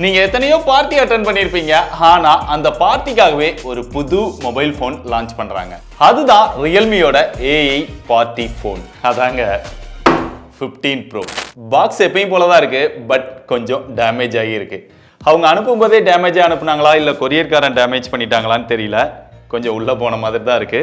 நீங்க எத்தனையோ party attend பண்ணிருப்பீங்க. ஆனா அந்த பார்ட்டிக்காகவே ஒரு புது மொபைல் போன் லான்ச் பண்றாங்க. அதுதான் ரியல்மியோட AI பார்ட்டி போன். அதாங்க 15 Pro. பாக்ஸ் எப்பயும் போல தான் இருக்கு, பட் கொஞ்சம் டேமேஜ் ஆகி இருக்கு. அவங்க அனுப்பும்போதே டேமேஜ் அனுப்புனாங்களா இல்ல கொரியர்காரன் டேமேஜ் பண்ணிட்டாங்களான்னு தெரியல. கொஞ்சம் உள்ள போன மாதிரி தான் இருக்கு.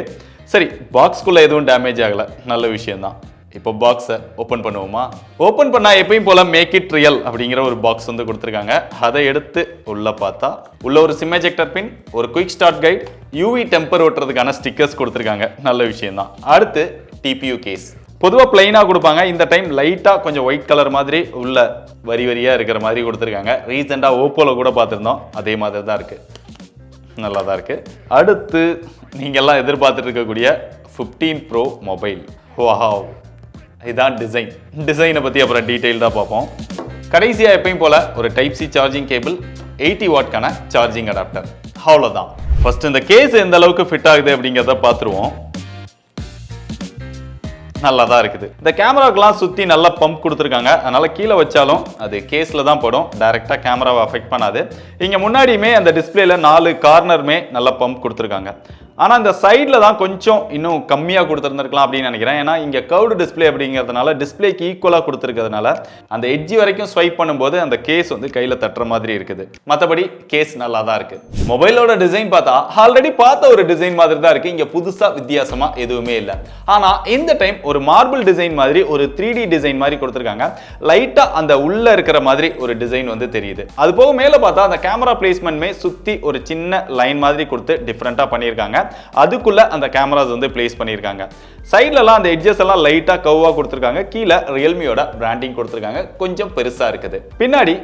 சரி, பாக்ஸ்குள்ள எதுவும் டேமேஜ் ஆகல, நல்ல விஷயம் தான். இப்போ பாக்ஸை ஓப்பன் பண்ணுவோமா? ஓப்பன் பண்ணா எப்பயும் போல மேக் இட் ரியல் அப்படிங்கிற ஒரு பாக்ஸ் வந்து கொடுத்துருக்காங்க. அதை எடுத்து உள்ள பார்த்தா உள்ள ஒரு சிம் எஜெக்டர் பின், ஒரு quick start guide, UV temper ஓட்டுறதுக்கான ஸ்டிக்கர்ஸ் கொடுத்துருக்காங்க, நல்ல விஷயம் தான். அடுத்து டிபியூ கேஸ். பொதுவாக பிளைனாக கொடுப்பாங்க, இந்த டைம் லைட்டாக கொஞ்சம் ஒயிட் கலர் மாதிரி உள்ள வரி வரியாக இருக்கிற மாதிரி கொடுத்துருக்காங்க. ரீசெண்டாக ஓப்போவில் கூட பார்த்துருந்தோம், அதே மாதிரி தான் இருக்கு, நல்லா தான் இருக்கு. அடுத்து நீங்கள்லாம் எதிர்பார்த்துட்டு இருக்கக்கூடிய 15 Pro மொபைல். வாவ், இதான் டிசைனை பற்றி அப்புறம் டீட்டெயில்டாக பார்ப்போம். கடைசியாக எப்பயும் போல் ஒரு டைப் சி சார்ஜிங் கேபிள், 80 வாட்க்கான சார்ஜிங் அடாப்டர், அவ்வளோதான். ஃபர்ஸ்ட் இந்த கேஸ் எந்த அளவுக்கு ஃபிட் ஆகுது அப்படிங்கிறத பார்த்துருவோம். நல்லா தான் இருக்குது. இந்த கேமராக்கெல்லாம் சுற்றி நல்லா பம்ப் கொடுத்துருக்காங்க, அதனால கீழே வச்சாலும் அது கேஸில் தான் படும், டைரெக்டாக கேமராவை அஃபெக்ட் பண்ணாது. இங்கே முன்னாடியுமே அந்த டிஸ்பிளேல 4 கார்னருமே நல்லா பம்ப் கொடுத்துருக்காங்க. ஆனால் இந்த சைடில் தான் கொஞ்சம் இன்னும் கம்மியாக கொடுத்துருந்துருக்கலாம் அப்படின்னு நினைக்கிறேன். ஏன்னா இங்கே கர்வ்டு டிஸ்பிளே அப்படிங்கிறதுனால டிஸ்பிளேக்கு ஈக்குவலாக கொடுத்துருக்கிறதுனால அந்த எட்ஜி வரைக்கும் ஸ்வைப் பண்ணும்போது அந்த கேஸ் வந்து கையில் தட்டுற மாதிரி இருக்குது. மற்றபடி கேஸ் நல்லா தான் இருக்கு. மொபைலோட டிசைன் பார்த்தா ஆல்ரெடி பார்த்த ஒரு டிசைன் மாதிரி தான் இருக்கு. இங்கே புதுசாக வித்தியாசமாக எதுவுமே இல்லை. ஆனால் இந்த டைம் ஒரு மார்பிள் டிசைன் மாதிரி ஒரு 3D டிசைன் மாதிரி கொடுத்துருக்காங்க. லைட்டாக அந்த உள்ள இருக்கிற மாதிரி ஒரு டிசைன் வந்து தெரியுது. அது போக மேலே பார்த்தா அந்த கேமரா பிளேஸ்மெண்ட்மே சுற்றி ஒரு சின்ன லைன் மாதிரி கொடுத்து டிஃப்ரெண்ட்டாக பண்ணியிருக்காங்க. அதுக்குள்ள அந்த கேமராஸ் வந்து பிளேஸ் பண்ணியிருக்காங்க. சைட்லலாம் அந்த எட்ஜஸ் எல்லாம் லைட்டா கர்வா கொடுத்துருக்காங்க. கீழே ரியல்மியோட பிராண்டிங் கொடுத்துருக்காங்க, கொஞ்சம் பெருசா இருக்குது. பின்னாடி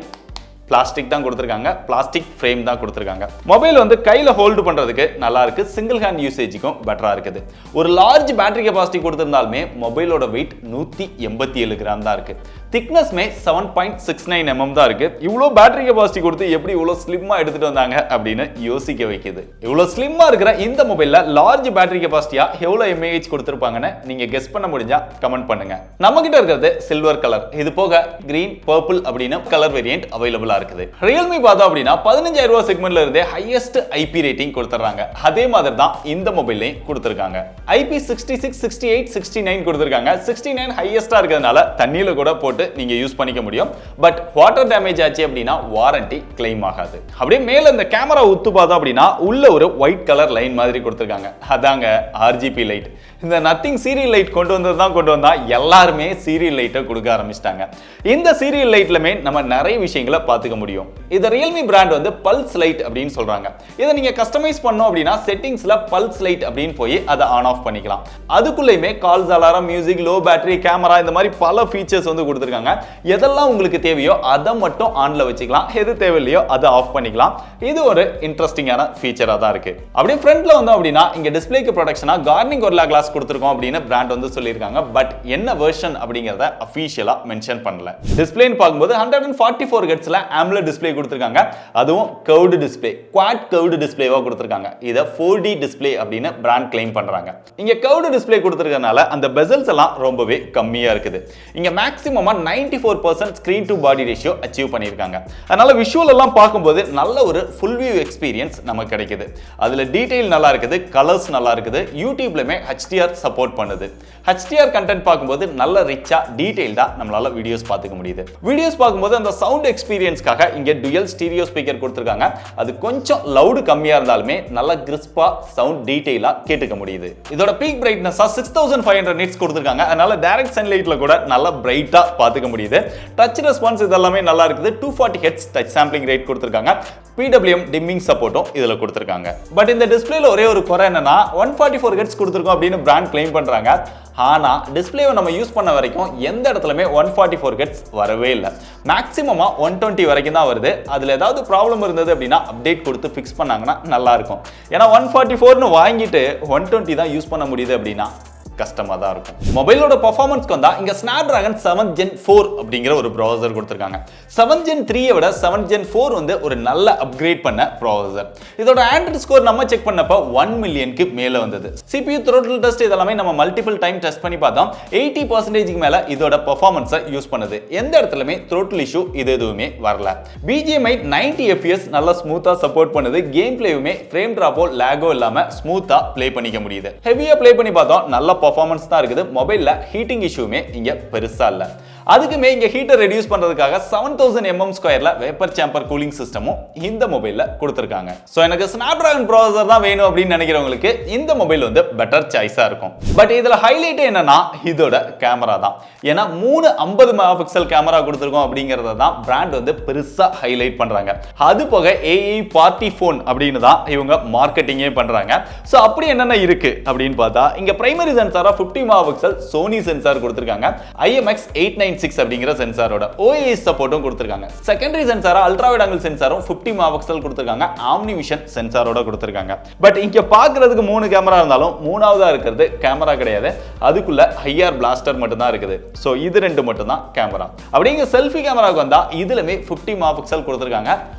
பிளாஸ்டிக் தான் கொடுத்துருக்காங்க, பிளாஸ்டிக் ஃப்ரேம் தான் கொடுத்துருக்காங்க. மொபைல் வந்து கையில் ஹோல்டு பண்ணுறதுக்கு நல்லா இருக்கு, சிங்கிள் ஹேண்ட் யூசேஜுக்கும் பெட்டராக இருக்குது. ஒரு லார்ஜ் பேட்டரி கெபாசிட்டி கொடுத்துருந்தாலுமே மொபைலோட வெயிட் 187 கிராம் தான் இருக்கு. திக்னஸ்மே 7.69 mm தான் இருக்கு. இவ்வளோ பேட்டரி கெபாசிட்டி கொடுத்து எப்படி இவ்வளோ ஸ்லிம்மாக எடுத்துட்டு வந்தாங்க அப்படின்னு யோசிக்க வைக்குது. இவ்வளோ ஸ்லிம்மாக இருக்கிற இந்த மொபைலில் லார்ஜ் பேட்டரி கெபாசிட்டியா எவ்வளோ mAh கொடுத்துருப்பாங்கன்னு நீங்க கெஸ் பண்ண முடிஞ்சா கமெண்ட் பண்ணுங்க. நம்ம கிட்ட இருக்கிறது சில்வர் கலர், இது போக கிரீன், பர்பிள் அப்படின்னு கலர் வேரியன்ட் அவைலபிளா இருக்குது. Realme பார்த்தோம் அப்படின்னா 15,000 ரூபாய் செக்மெண்ட்ல இருந்தே ஹையஸ்ட் IP ரேட்டிங் கொடுத்துறாங்க. அதே மாதிரி தான் இந்த மொபைல்லையும் கொடுத்துருக்காங்க. IP 66, 68, 69 கொடுத்துருக்காங்க. 69 ஹையஸ்டா இருக்கிறதுனால தண்ணியில கூட போட்டு நீங்க யூஸ் பண்ணிக்க முடியும். பட் வாட்டர் டேமேஜ் ஆச்சு அப்படின்னா வாரண்டி கிளைம் ஆகாது. அப்படியே மேல இந்த கேமரா உத்து பார்த்தோம் அப்படின்னா உள்ள ஒரு ஒயிட் கலர் லைன் மாதிரி கொடுத்துருக்காங்க. அதாங்க RGB லைட். இந்த நத்திங் சீரியல் லைட் கொண்டு வந்தா எல்லாருமே சீரியல் லைட்டை கொடுக்க ஆரம்பிச்சிட்டாங்க. இந்த சீரியல் லைட்லமே நம்ம நிறைய விஷயங்களை பார்த்துக்க முடியும். இது Realme பிராண்ட் வந்து பல்ஸ் லைட் அப்படின்னு சொல்றாங்க. இதை நீங்க கஸ்டமைஸ் பண்ணோம் அப்படின்னா செட்டிங்ஸ்ல பல்ஸ் லைட் அப்படின்னு போய் அதை ஆன் ஆஃப் பண்ணிக்கலாம். அதுக்குள்ளேயுமே calls, alarm, music, low battery, camera, இந்த மாதிரி பல ஃபீச்சர்ஸ் வந்து கொடுத்துருக்காங்க. எதெல்லாம் உங்களுக்கு தேவையோ அதை மட்டும் ஆன்ல வச்சுக்கலாம், எது தேவையில்லையோ அதை ஆஃப் பண்ணிக்கலாம். இது ஒரு இன்ட்ரெஸ்டிங்கான ஃபீச்சரா தான் இருக்கு. அப்படியே ஃப்ரண்ட்ல வந்தோம் அப்படின்னா இங்க டிஸ்பிளேக்கு ப்ரொடெக்ஷனா கார்னிங் கொரில்லா கிளாஸ் கொடுத்துருக்கோம் அப்படின்னு பிராண்ட் வந்து சொல்லியிருக்காங்க. பட் என்ன வெர்ஷன் அப்படிங்கறத அஃபீஷியலா மென்ஷன் பண்ணல. டிஸ்பிளேன்னு பார்க்கும்போது 144 ஹெர்ட்ஸ்ல AMOLED டிஸ்பிளே கொடுத்திருக்காங்க. அதுவும் கர்வ்டு டிஸ்பிளே, குவாட் கர்வ்டு டிஸ்பிளேவா கொடுத்திருக்காங்க. இத 4D டிஸ்பிளே அப்படின்னு பிராண்ட் கிளைம் பண்றாங்க. இங்க கர்வ்டு டிஸ்பிளே கொடுத்திருக்கனால அந்த பெசல்ஸ் எல்லாம் ரொம்பவே கம்மியா இருக்குது. இங்க மேக்ஸிமமா 94% screen to body ratio achieve பண்ணிருக்காங்க. அதனால விஷுவல் எல்லாம் பார்க்கும்போது நல்ல ஒரு ஃபுல் வியூ எக்ஸ்பீரியன்ஸ் நமக்கு கிடைக்குது. அதுல டீடைல் நல்லா இருக்குது, கலர்ஸ் நல்லா இருக்குது. யூடியூப்லமே HDR சப்போர்ட் பண்ணுது. HDR கண்டென்ட் பார்க்கும்போது நல்ல ரிச்சா டீடைல்டா நம்மளால வீடியோஸ் பார்த்துக்க முடியுது. வீடியோஸ் பார்க்கும்போது அந்த சவுண்ட் எக்ஸ்பீரியன்ஸ்க்காக இங்க டுயல் ஸ்டீரியோ ஸ்பீக்கர் கொடுத்திருக்காங்க. அது கொஞ்சம் லவுட் கம்மியா இருந்தாலுமே நல்ல கிறிஸ்பா சவுண்ட் டீடைலா கேட்டுக்க முடியுது. இதோட பீக் பிரைட்னஸ் 6500 நிட்ஸ் கொடுத்திருக்காங்க. அதனால டைரக்ட் சன்லைட்ல கூட நல்ல பிரைட்டா பார்த்துக்க முடியுது. டச் ரெஸ்பான்ஸ் இதெல்லாமே நல்லா இருக்குது. 240 Hz டச் சாம்பிளிங் ரேட் கொடுத்திருக்காங்க. PWM டிம்மிங் சப்போர்ட்டும் இதுல கொடுத்திருக்காங்க. பட் இந்த டிஸ்பிளேல ஒரே ஒரு குறை என்னன்னா 144 Hz கொடுத்திருக்கோம் அப்படின்னு பிராண்ட் கிளைம் பண்றாங்க. ஆனா டிஸ்பிளேவை நம்ம யூஸ் பண்ண வரைக்கும் எந்த இடத்துலயுமே 144 Hz வரவே இல்லை. மேக்ஸிமமா 120 வரைக்கும் தான் வருது. அதுல ஏதாவது ப்ராப்ளம் இருந்தது அப்படின்னா அப்டேட் கொடுத்து ஃபிக்ஸ் பண்ணாங்கன்னா நல்லா இருக்கும். ஏன்னா 144னு வாங்கிட்டு 120 தான் யூஸ் பண்ண முடியுது அப்படின்னா கஷ்டமா தான் இருக்கும். மொபைலோட பெர்ஃபார்மன்ஸ்க்கு வந்தா இங்க Snapdragon 7 Gen 4 அப்படிங்கிற ஒரு ப்ராசஸர் கொடுத்திருக்காங்க. 7 Gen 3 விட 7 Gen 4 வந்து ஒரு நல்ல அப்கிரேட் பண்ண ப்ராசஸர். இதோட ஆண்ட்ராய்டு ஸ்கோர் நம்ம செக் பண்ணப்ப 1 மில்லியனுக்கு மேல வந்தது. CPU throttle test இதெல்லாம் நம்ம மல்டிபிள் டைம் டெஸ்ட் பண்ணி பார்த்தோம். 80% க்கு மேல இதோட பெர்ஃபார்மன்ஸை யூஸ் பண்ணுது. எந்த இடத்துலயுமே throttle இஷ்யூ இது எதுவுமே வரல. BGMI 90 fps நல்லா ஸ்மூத்தா சப்போர்ட் பண்ணுது. கேம் பிளேயுமே ஃப்ரேம் டிராப்போ லாகோ இல்லாம ஸ்மூத்தா ப்ளே பண்ணிக்க முடியுது. ஹெவியா ப்ளே பண்ணி பார்த்தோம், நல்ல பெர்ஃபார்மன்ஸ் தான் இருக்குது. மொபைல்ல ஹீட்டிங் இஷ்யூமே இங்க பெருசா இல்ல. அதுக்குமே இங்க ஹீட்டர் ரெடியூஸ் பண்றதுக்காக 7000 mm ஸ்கொயர்ல வேப்பர் சேம்பர் கூலிங் சிஸ்டமும் இந்த மொபைல்ல கொடுத்திருக்காங்க. சோ எனக்கு Snapdragon ப்ராசஸர் தான் வேணும் அப்படின்னு நினைக்கிறவங்களுக்கு இந்த மொபைல் வந்து பெட்டர் சாய்ஸா இருக்கும். பட் இதுல ஹைலைட் என்னன்னா இதோட கேமரா தான். ஏன்னா 3 50 மெகாபிக்சல் கேமரா கொடுத்திருக்கோம் அப்படிங்கறத தான் பிராண்ட் வந்து பெருசா ஹைலைட் பண்றாங்க. அது போக AI பார்ட்டி போன் அப்படின்னு தான் இவங்க மார்க்கெட்டிங்கே பண்றாங்க. சோ அப்படி என்னென்ன இருக்கு அப்படின்னு பார்த்தா இங்க பிரைமரி சென்சாரா 50 மெகாபிக்சல் சோனி சென்சார் கொடுத்திருக்காங்க. IMX 896 அப்படிங்கிற சென்சாரோட OIS சப்போர்ட்டும் கொடுத்திருக்காங்க. செகண்டரி சென்சாரா அல்ட்ரா வைட் ஆங்கிள் சென்சாரும் 50 மெகாபிக்சல் கொடுத்திருக்காங்க. ஆம்னி விஷன் சென்சாரோட கொடுத்திருக்காங்க. பட் இங்க பார்க்கிறதுக்கு 3 கேமரா இருந்தாலும் மூணாவதா இருக்கிறது கேமரா கிடையாது. அதுக்குள்ள IR பிளாஸ்டர் மட்டும் தான் இருக்குது. சோ இது ரெண்டு மட்டும் தான் கேமரா. அப்படிங்க செல்ஃபி கேமராக்கு வந்தா இதுலமே 50 மெகாபிக்சல் கொடுத்திருக்காங்க.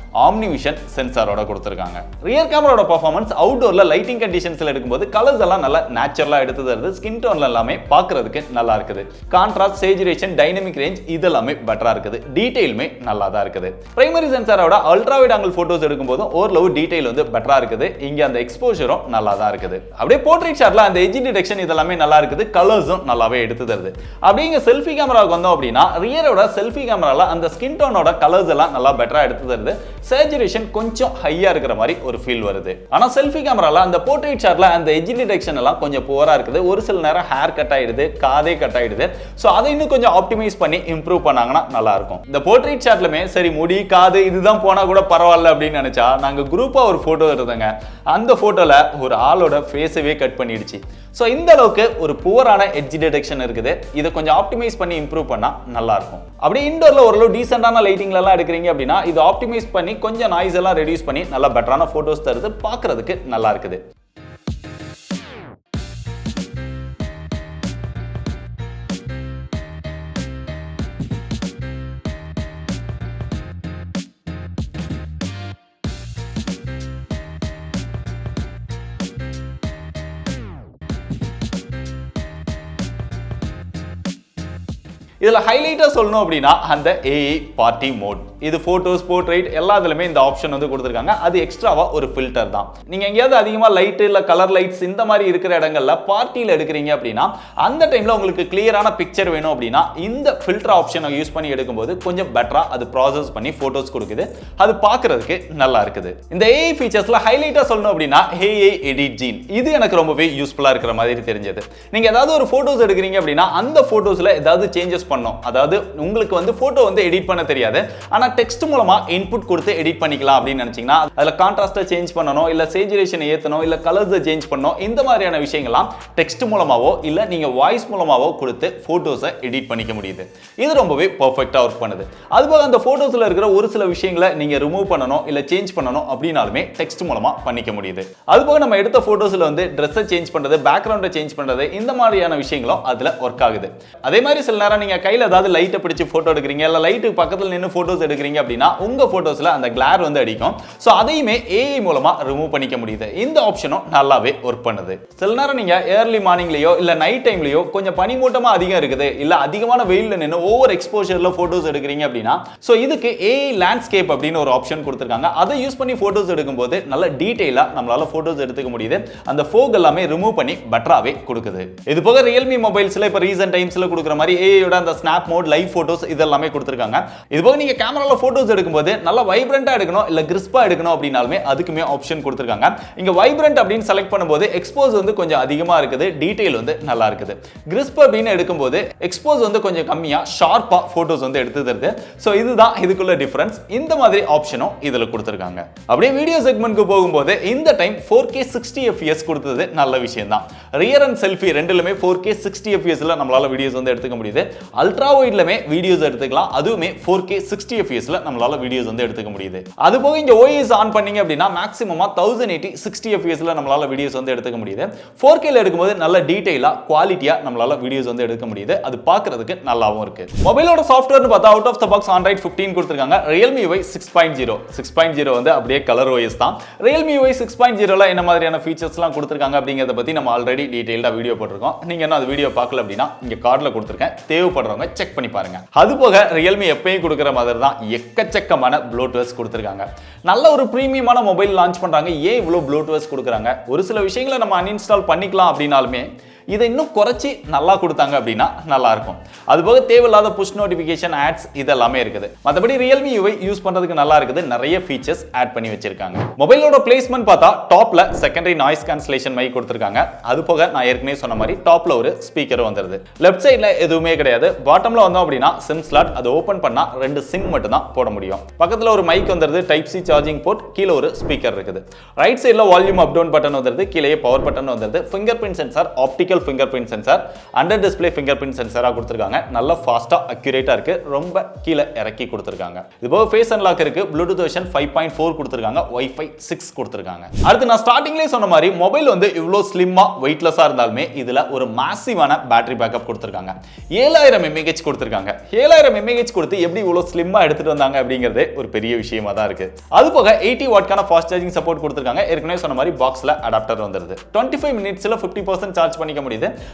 ஆம்னி விஷன் சென்சாரோட கொடுத்திருக்காங்க. ரியர் கேமராவோட பெர்ஃபார்மன்ஸ் அவுட்டோர்ல லைட்டிங் கண்டிஷன்ஸ்ல எடுக்கும்போது கலர்ஸ் எல்லாம் நல்லா நேச்சுரலா எடுத்து தருது. ஸ்கின் டோன்ல எல்லாமே பார்க்கிறதுக்கு நல்லா இருக்குது. கான்ட்ராஸ்ட், சேச்சுரேஷன், டைனமிக் ரேஞ்ச் இதெல்லாமே பெட்டரா இருக்குது. டீடைலுமே நல்லா தான் இருக்குது. பிரைமரி சென்சாரோட அல்ட்ரா வைட் ஆங்கிள் போட்டோஸ் எடுக்கும்போது ஓரளவு டீடைல் வந்து பெட்டரா இருக்குது. இங்க அந்த எக்ஸ்போஷரும் நல்லா தான் இருக்குது. அப்படியே போர்ட்ரேட் ஷாட்ல அந்த எட்ஜ் டிடெக்ஷன் இதெல்லாமே நல்லா இருக்குது. கலர்ஸும் நல்லாவே எடுத்து தருது. அப்படிங்க செல்ஃபி கேமராவுக்கு வந்தோம் அப்படின்னா ரியரோட செல்ஃபி கேமரால அந்த ஸ்கின் டோனோட கலர்ஸ் எல்லாம் நல்லா பெட்டரா எடுத்து தருது. சேச்சுரேஷன் கொஞ்சம் ஹையா இருக்கிற மாதிரி ஒரு ஃபீல் வருது. ஆனா செல்ஃபி கேமரால அந்த போர்ட்ரேட் ஷாட்ல அந்த எட்ஜ் டிடெக்ஷன் எல்லாம் கொஞ்சம் புவரா இருக்குது. ஒரு சில நேரம் ஹேர் கட் ஆயிடுது, காதே கட் ஆயிடுது. சோ அதை இன்னும் கொஞ்சம் ஆப்டிமைஸ் பண்ணி இம்ப்ரூவ் பண்ணாங்கன்னா நல்லா இருக்கும். இந்த போர்ட்ரேட் ஷாட்லமே சரி முடி, காது இதுதான் போனா கூட பரவாயில்ல அப்படின்னு நினைச்சா நாங்க குரூப்பா ஒரு போட்டோ எடுத்தோங்க. அந்த போட்டோல ஒரு ஆளோட ஃபேஸவே கட் பண்ணிடுச்சு. சோ இந்த அளவுக்கு ஒரு புவரான எட்ஜ் டிடெக்ஷன் இருக்குது. இதை கொஞ்சம் ஆப்டிமைஸ் பண்ணி இம்ப்ரூவ் பண்ணா நல்லா இருக்கும். அப்படியே இன்டோர்ல ஓரளவு டீசென்டான லைட்டிங்ல எல்லாம் எடுக்கிறீங்க அப்படின்னா இது ஆப்டிமைஸ் பண்ணி கொஞ்சம் நாய்ஸ் எல்லாம் ரெடியூஸ் பண்ணி நல்ல பெட்டரான போட்டோஸ் தருது. பார்க்கிறதுக்கு நல்லா இருக்குது. இதுல ஹைலைட்டா சொல்லணும் அப்படின்னா அந்த AI பார்ட்டி மோட். இது போட்டோஸ், போர்ட்ரைட் எல்லாத்துலயுமே இந்த ஆப்ஷன் வந்து கொடுத்திருக்காங்க. அது எக்ஸ்ட்ராவா ஒரு ஃபில்டர் தான். நீங்க எங்கேயாவது அதிகமா லைட் இல்ல கலர் லைட்ஸ் இந்த மாதிரி இருக்கிற இடங்கள்ல பார்ட்டில எடுக்கிறீங்க அப்படின்னா அந்த டைம்ல உங்களுக்கு கிளியரான பிக்சர் வேணும் அப்படின்னா இந்த ஃபில்டர் ஆப்ஷனை யூஸ் பண்ணி எடுக்கும்போது கொஞ்சம் பெட்டரா அது ப்ராசஸ் பண்ணி போட்டோஸ் கொடுக்குது. அது பார்க்கிறதுக்கு நல்லா இருக்குது. இந்த AI ஃபீச்சர்ஸ்ல ஹைலைட்டா சொல்லணும் அப்படின்னா AI எடிட் ஜீன் இது எனக்கு ரொம்பவே யூஸ்ஃபுல்லா இருக்கிற மாதிரி தெரிஞ்சது. நீங்க ஏதாவது ஒரு போட்டோஸ் எடுக்கிறீங்க அப்படின்னா அந்த போட்டோஸ்ல ஏதாவது சேஞ்சஸ் பண்ணணும். அதாவது உங்களுக்கு வந்து போட்டோ வந்து எடிட் பண்ண தெரியாது. ஆனா டெக்ஸ்ட் மூலமா இன்புட் கொடுத்து எடிட் பண்ணிக்கலாம் அப்படின்னு நினைச்சீங்கன்னா அதுல கான்ட்ராஸ்ட சேஞ்ச் பண்ணனும், இல்ல சேச்சுரேஷன் ஏத்தணும், இல்ல கலர்ஸ் சேஞ்ச் பண்ணனும். இந்த மாதிரியான விஷயங்கள்லாம் டெக்ஸ்ட் மூலமாவோ இல்ல நீங்க வாய்ஸ் மூலமாவோ கொடுத்து போட்டோஸை எடிட் பண்ணிக்க முடியுது. இது ரொம்பவே பெர்ஃபெக்ட்டா வர்க் பண்ணுது. அதுபோக அந்த போட்டோஸ்ல இருக்கிற ஒரு சில விஷயங்களை நீங்க ரிமூவ் பண்ணனும் இல்ல சேஞ்ச் பண்ணனும் அப்படினாலுமே டெக்ஸ்ட் மூலமா பண்ணிக்க முடியுது. அதுபோக நம்ம எடுத்த போட்டோஸ்ல வந்து Dress சேஞ்ச் பண்றது, பேக்ரவுண்ட சேஞ்ச் பண்றது இந்த மாதிரியான விஷயங்களும் அதுல வர்க் ஆகுது. அதே மாதிரி சில நேரம் நீங்க கையில ஏதாவது லைட்டை பிடிச்சு போட்டோ எடுக்கிறீங்க இல்ல லைட்டுக்கு பக்கத்துல நின்னு போட்டோஸ் எடுக்கிறீங்க அப்படின்னா உங்க போட்டோஸ்ல அந்த கிளார் வந்து அடிக்கும். சோ அதையுமே AI மூலமா ரிமூவ் பண்ணிக்க முடியுது. இந்த ஆப்ஷனும் நல்லாவே வர்க் பண்ணுது. சில நேரம் நீங்க ஏர்லி மார்னிங்லயோ இல்ல நைட் டைம்லயோ கொஞ்சம் பனிமூட்டமா அதிகம் இருக்குது இல்ல அதிகமான வெயில்ல நின்னு ஓவர் எக்ஸ்போஷர்ல போட்டோஸ் எடுக்கிறீங்க அப்படின்னா சோ இதுக்கு AI லேண்ட்ஸ்கேப் அப்படின்னு ஒரு ஆப்ஷன் கொடுத்திருக்காங்க. அதை யூஸ் பண்ணி போட்டோஸ் எடுக்கும்போது நல்ல டீடைலா நம்மளால போட்டோஸ் எடுத்துக்க முடியுது. அந்த ஃபோக் எல்லாமே ரிமூவ் பண்ணி பெட்டராவே கொடுக்குது. இது போக Realme மொபைல்ஸ்ல இப்ப ரீசன்ட் டைம்ஸ்ல கொடுக்குற மாதிரி AI யோட அந்த ஸ்னாப் மோட், லைவ் போட்டோஸ் இதெல்லாமே கொடுத்திருக்காங்க. இதுபோக நீங்க கேமரால போட்டோஸ் எடுக்கும்போது நல்லா வைப்ரண்டா எடுக்கணும் இல்ல கிறிஸ்பா எடுக்கணும் அப்படினாலுமே அதுக்குமே ஆப்ஷன் கொடுத்திருக்காங்க. இங்க வைப்ரண்ட் அப்படின்னு செலக்ட் பண்ணும்போது எக்ஸ்போஸ் வந்து கொஞ்சம் அதிகமா இருக்குது, டீடைல் வந்து நல்லா இருக்குது. கிறிஸ்ப் அப்படின்னு எடுக்கும்போது எக்ஸ்போஸ் வந்து கொஞ்சம் கம்மியா ஷார்ப்பா போட்டோஸ் வந்து எடுத்து தருது. சோ இதுதான் இதுக்குள்ள டிஃபரன்ஸ். இந்த மாதிரி ஆப்ஷனும் இதுல கொடுத்திருக்காங்க. அப்படியே வீடியோ செக்மெண்ட்க்கு போகும்போது இந்த டைம் 4K 60 fps கொடுத்தது நல்ல விஷயம் தான். ரியர் அண்ட் செல்ஃபி ரெண்டுலயுமே 4K 60 fps நம்மளால வீடியோஸ் வந்து எடுத்துக்க முடியுது. அல்ட்ரா வைட்லமே வீடியோஸ் எடுத்துக்கலாம், அதுவுமே 4K 60 fps நம்மளால வீடியோஸ் வந்து எடுத்துக்க முடியுது. அது போக இங்க OIS ஆன் பண்ணீங்க அப்படின்னா மேக்ஸிமமா 1080 60 fps நம்மளால வீடியோஸ் வந்து எடுத்துக்க முடியுது. 4K ல எடுக்கும்போது நல்ல டீடைலா குவாலிட்டியா நம்மளால வீடியோஸ் வந்து எடுக்க முடியுது. அது பார்க்கிறதுக்கு நல்லாவும் இருக்கு. மொபைலோட சாஃப்ட்வேர்னு பார்த்தா out of the box Android 15 கொடுத்திருக்காங்க. Realme UI 6.0 6.0 வந்து அப்படியே கலர் OS தான். Realme UI 6.0ல என்ன மாதிரியான ஃபீச்சர்ஸ்லாம் கொடுத்திருக்காங்க அப்படிங்கறத பத்தி நம்ம ஆல்ரெடி டீடைலா வீடியோ போட்டுருக்கோம். நீங்க என்ன அந்த வீடியோ பார்க்கல அப்படின்னா இங்க கார்ட்ல கொடுத்திருக்கேன், தேவைப்படுறவங்க செக் பண்ணி பாருங்க. அது போக Realme எப்பயும் கொடுக்கிற மாதிரி தான் எக்கச்சக்கமான ப்ளூடூத் கொடுத்திருக்காங்க. நல்ல ஒரு பிரீமியமான மொபைல் லான்ச் பண்றாங்க. ஏன் இவ்வளவு ப்ளூடூத் கொடுக்குறாங்க? ஒரு சில விஷயங்களை நம்ம அன்இன்ஸ்டால் பண்ணிக்கலாம் அப்படினாலுமே இதை இன்னும் குறைச்சி நல்லா கொடுத்தாங்க அப்படின்னா நல்லா இருக்கும். அதுபோக தேவையில்லாத புஷ் நோட்டிஃபிகேஷன் ஆட்ஸ் இதெல்லாமே இருக்குது. மற்றபடி Realme UI யூஸ் பண்றதுக்கு நல்லா இருக்குது. நிறைய ஃபீச்சர்ஸ் ஆட் பண்ணி வச்சிருக்காங்க. மொபைலோட பிளேஸ்மெண்ட் பார்த்தா டாப்ல செகண்டரி நாய்ஸ் கேன்சலேஷன் மைக் கொடுத்திருக்காங்க. அது போக நான் ஏற்கனவே சொன்ன மாதிரி டாப்ல ஒரு ஸ்பீக்கர் வந்துருது. லெஃப்ட் சைடுல எதுவுமே கிடையாது. பாட்டம்ல வந்தோம் அப்படின்னா சிம் ஸ்லாட், அதை ஓபன் பண்ணா 2 சிம் மட்டும் தான் போட முடியும். பக்கத்துல ஒரு மைக் வந்துருது, டைப் சி சார்ஜிங் போர்ட், கீழே ஒரு ஸ்பீக்கர் இருக்குது. ரைட் சைடுல வால்யூம் அப் டவுன் பட்டன் வந்துருது, கீழே பவர் பட்டன் வந்துருது. Finger print sensor, optical fingerprint sensor, under display fingerprint சென்சாரா கொடுத்திருக்காங்க. நல்ல ஃபாஸ்டா அக்யூரேட்டா இருக்கு. ரொம்ப கீழ இறக்கி கொடுத்திருக்காங்க. இதுபோக ஃபேஸ் அன்லாக் இருக்கு. ப்ளூடூத் வெர்ஷன் 5.4 கொடுத்திருக்காங்க. Wi-Fi 6 கொடுத்திருக்காங்க. அடுத்து நான் ஸ்டார்டிங்லயே சொன்ன மாதிரி மொபைல் வந்து இவ்ளோ ஸ்லிம்மா வெயிட்லெஸ்ஸா இருந்தாலுமே இதுல ஒரு மாசிவான பேட்டரி பேக்கப் கொடுத்திருக்காங்க. 7000 mAh கொடுத்திருக்காங்க. 7000 mAh கொடுத்து எப்படி இவ்ளோ ஸ்லிம்மா எடுத்துட்டு வந்தாங்க அப்படிங்கிறது ஒரு பெரிய விஷயமா தான் இருக்கு. அது போக 80 வாட்கான ஃபாஸ்ட் சார்ஜிங் சப்போர்ட் கொடுத்திருக்காங்க. ஏற்கனவே சொன்ன மாதிரி பாக்ஸ்ல அடாப்டர் வந்துருது. 25 மினிட்ஸ்ல 50% சார்ஜ் பண்ணிக்க முடியுது.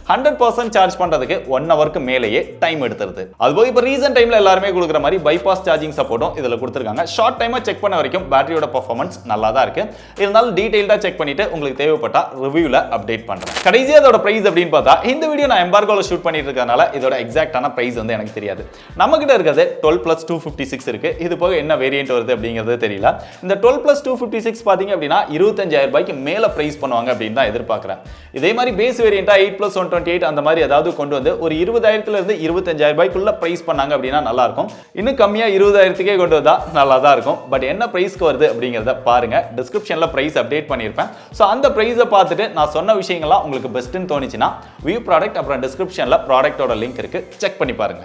100% சார்ஜ் பண்றதுக்கு 1 ஹவருக்கு மேலேயே டைம் எடுத்துருது. அதுபோக இப்ப ரீசன்ட் டைம்ல எல்லாருமே கொடுக்குற மாதிரி பைபாஸ் சார்ஜிங் சப்போர்ட்டும் இதுல கொடுத்திருக்காங்க. ஷார்ட் டைமா செக் பண்ண வரைக்கும் பேட்டரியோட பெர்ஃபார்மன்ஸ் நல்லா தான் இருக்கு. இருந்தாலும் டீடைல்டா செக் பண்ணிட்டு உங்களுக்கு தேவைப்பட்டா ரிவ்யூல அப்டேட் பண்றேன். கடைசியா அதோட பிரைஸ் அப்படின்னு பார்த்தா இந்த வீடியோ நான் எம்பார்கோல ஷூட் பண்ணிட்டு இருக்கறனால இதோட எக்ஸாக்ட்டான பிரைஸ் வந்து எனக்கு தெரியாது. நம்ம கிட்ட இருக்கிறது 12+256 இருக்கு. இது போக என்ன வேரியன்ட் வருது அப்படிங்கிறது தெரியல. இந்த 12+256 பாத்தீங்க அப்படின்னா 25000 ரூபாய்க்கு மேல பிரைஸ் பண்ணுவாங்க அப்படின்னு தான் எதிர்பார்க்கிறேன். இதே மாதிரி பேஸ் வேரியன்ட்டா 8+128 அந்த மாதிரி ஏதாவது கொண்டு வந்து ஒரு 20000 இருந்து 25000 ரூபாய்க்குள்ள பிரைஸ் பண்ணாங்க அப்படின்னா நல்லா இருக்கும். இன்னும் கம்மியா 20000க்கே கொண்டு வந்தா நல்லா தான் இருக்கும். பட் என்ன பிரைஸ்க்கு வருது அப்படிங்கறத பாருங்க. டிஸ்கிரிப்ஷன்ல பிரைஸ் அப்டேட் பண்ணிருப்பேன். சோ அந்த பிரைஸை பார்த்துட்டு நான் சொன்ன விஷயங்கள்லாம் உங்களுக்கு பெஸ்ட்னு தோணுச்சுன்னா வியூ ப்ராடக்ட் அப்புறம் டிஸ்கிரிப்ஷன்ல ப்ராடக்ட்டோட லிங்க் இருக்கு, செக் பண்ணி பாருங்க.